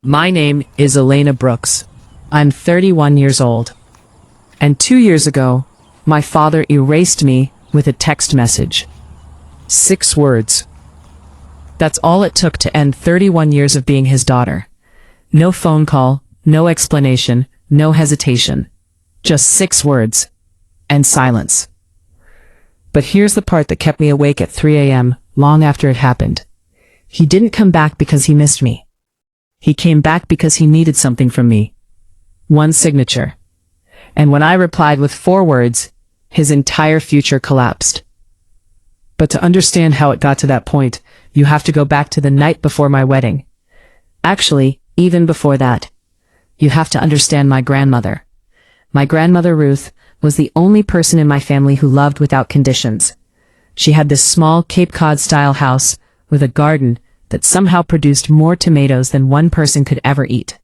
My name is Elena Brooks. I'm 31 years old. And 2 years ago, my father erased me with a text message. 6 words. That's all it took to end 31 years of being his daughter. No phone call, no explanation, no hesitation. Just 6 words. And silence. But here's the part that kept me awake at 3 a.m., long after it happened. He didn't come back because he missed me. He came back because he needed something from me. One signature. And when I replied with 4 words, his entire future collapsed. But to understand how it got to that point, you have to go back to the night before my wedding. Actually, even before that. You have to understand my grandmother. My grandmother Ruth was the only person in my family who loved without conditions. She had this small Cape Cod-style house with a garden that somehow produced more tomatoes than one person could ever eat.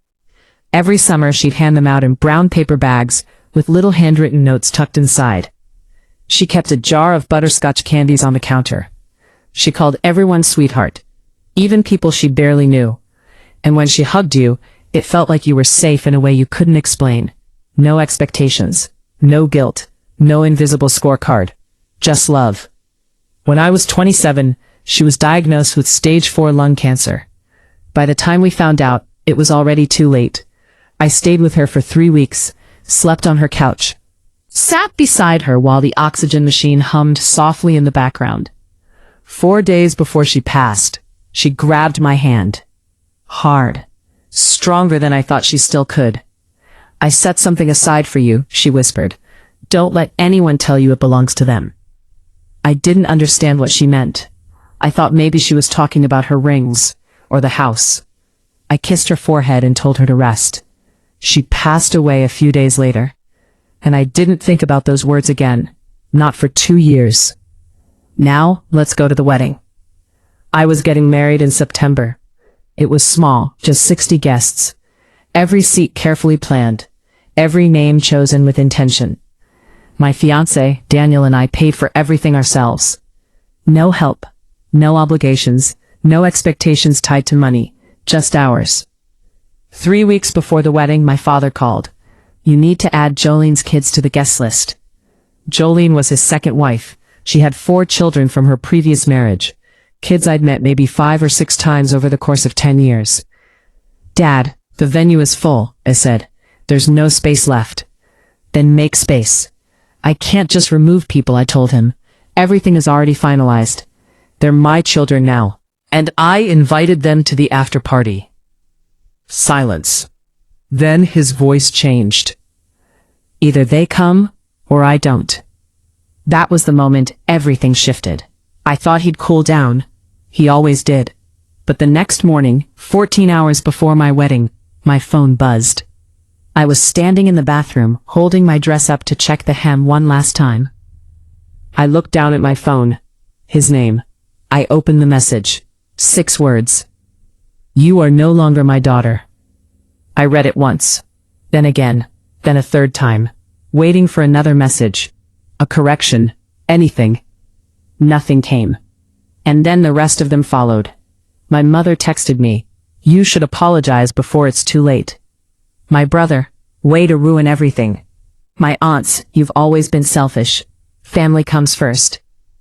Every summer she'd hand them out in brown paper bags with little handwritten notes tucked inside. She kept a jar of butterscotch candies on the counter. She called everyone sweetheart, even people she barely knew. And when she hugged you, it felt like you were safe in a way you couldn't explain. No expectations, no guilt, no invisible scorecard, just love. When I was 27, she was diagnosed with stage 4 lung cancer. By the time we found out, it was already too late. I stayed with her for 3 weeks, slept on her couch, sat beside her while the oxygen machine hummed softly in the background. 4 days before she passed, she grabbed my hand. Hard. Stronger than I thought she still could. "I set something aside for you," she whispered. "Don't let anyone tell you it belongs to them." I didn't understand what she meant. I thought maybe she was talking about her rings, or the house. I kissed her forehead and told her to rest. She passed away a few days later. And I didn't think about those words again. Not for 2 years. Now, let's go to the wedding. I was getting married in September. It was small, just 60 guests. Every seat carefully planned. Every name chosen with intention. My fiancé, Daniel, and I paid for everything ourselves. No help. No obligations. No expectations tied to money. Just ours. 3 weeks before the wedding, my father called. "You need to add Jolene's kids to the guest list." Jolene was his second wife. She had 4 children from her previous marriage. Kids I'd met maybe 5 or 6 times over the course of 10 years. "Dad, the venue is full," I said. "There's no space left." "Then make space." "I can't just remove people," I told him. "Everything is already finalized. They're my children now. And I invited them to the after party." Silence. Then his voice changed. "Either they come, or I don't." That was the moment everything shifted. I thought he'd cool down. He always did. But the next morning, 14 hours before my wedding, my phone buzzed. I was standing in the bathroom, holding my dress up to check the hem one last time. I looked down at my phone. His name. I opened the message. 6 words. "You are no longer my daughter." I read it once, then again, then a third time, waiting for another message, a correction, anything. Nothing came. And then the rest of them followed. My mother texted me, "You should apologize before it's too late." My brother, "Way to ruin everything." My aunts, "You've always been selfish. Family comes first.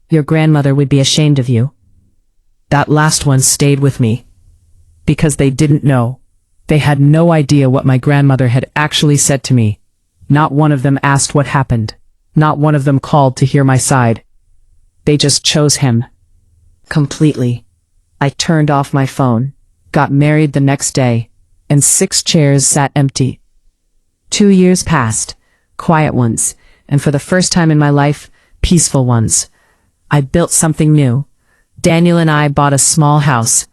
Your grandmother would be ashamed of you." That last one stayed with me. Because they didn't know. They had no idea what my grandmother had actually said to me. Not one of them asked what happened. Not one of them called to hear my side. They just chose him. Completely. I turned off my phone, got married the next day, and 6 chairs sat empty. 2 years passed, quiet ones, and for the first time in my life, peaceful ones. I built something new. Daniel and I bought a small house.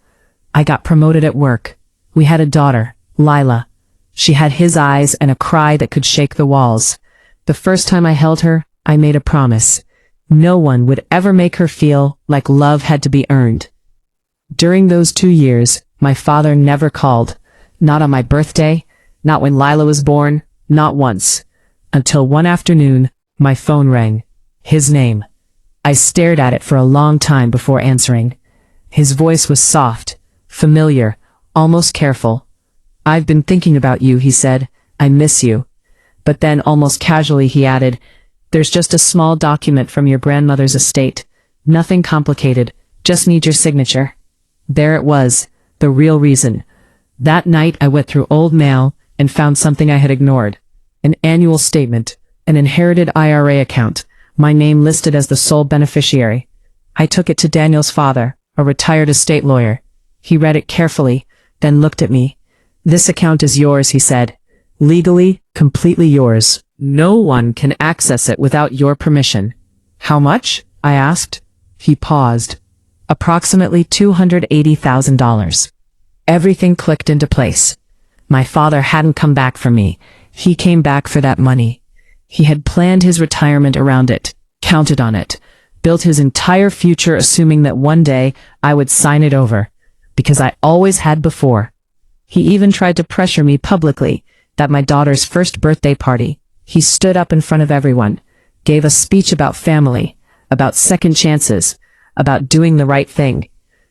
I got promoted at work. We had a daughter, Lila. She had his eyes and a cry that could shake the walls. The first time I held her, I made a promise. No one would ever make her feel like love had to be earned. During those 2 years, my father never called. Not on my birthday, not when Lila was born, not once. Until one afternoon, my phone rang. His name. I stared at it for a long time before answering. His voice was soft, familiar, almost careful. "I've been thinking about you," he said. "I miss you." But then, almost casually, he added, "There's just a small document from your grandmother's estate. Nothing complicated, just need your signature." There it was, the real reason. That night I went through old mail and found something I had ignored. An annual statement, an inherited IRA account, my name listed as the sole beneficiary. I took it to Daniel's father, a retired estate lawyer. He read it carefully, then looked at me. "This account is yours," he said. "Legally, completely yours. No one can access it without your permission." "How much?" I asked. He paused. "Approximately $280,000. Everything clicked into place. My father hadn't come back for me. He came back for that money. He had planned his retirement around it, counted on it, built his entire future assuming that one day I would sign it over, because I always had before. He even tried to pressure me publicly, that my daughter's first birthday party. He stood up in front of everyone, gave a speech about family, about second chances, about doing the right thing,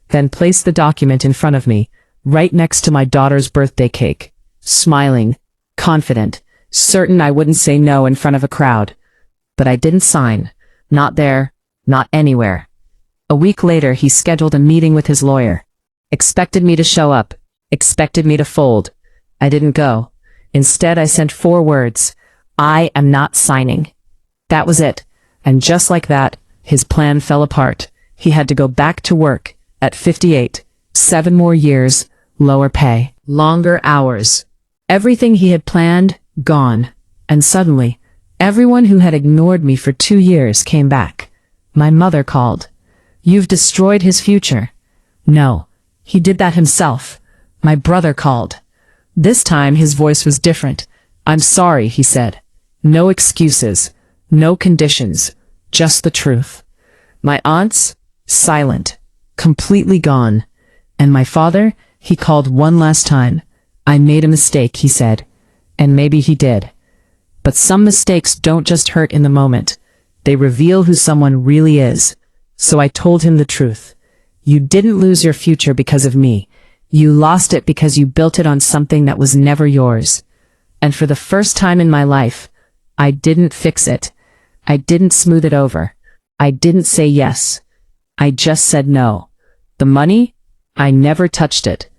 then placed the document in front of me, right next to my daughter's birthday cake, smiling, confident, certain I wouldn't say no in front of a crowd. But I didn't sign. Not there, not anywhere. A week later, he scheduled a meeting with his lawyer. Expected me to show up, expected me to fold. I didn't go. Instead, I sent 4 words. "I am not signing." That was it. And just like that, his plan fell apart. He had to go back to work at 58, 7 more years, lower pay, longer hours. Everything he had planned, gone. And suddenly, everyone who had ignored me for 2 years came back. My mother called. "You've destroyed his future." No, he did that himself. My brother called. This time his voice was different. "I'm sorry," he said. "No excuses, no conditions, just the truth." My aunts, silent, completely gone. And my father, he called one last time. "I made a mistake," he said. And maybe he did. But some mistakes don't just hurt in the moment. They reveal who someone really is. So I told him the truth. "You didn't lose your future because of me. You lost it because you built it on something that was never yours." And for the first time in my life, I didn't fix it. I didn't smooth it over. I didn't say yes. I just said no. The money? I never touched it.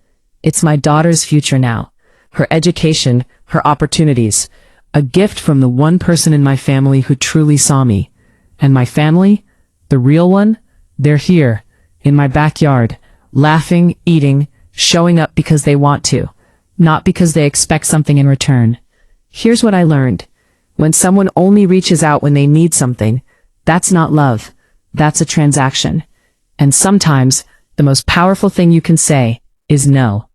It's my daughter's future now. Her education, her opportunities. A gift from the one person in my family who truly saw me. And my family? The real one? They're here, in my backyard, laughing, eating, showing up because they want to, not because they expect something in return. Here's what I learned. When someone only reaches out when they need something, that's not love. That's a transaction. And sometimes, the most powerful thing you can say is no.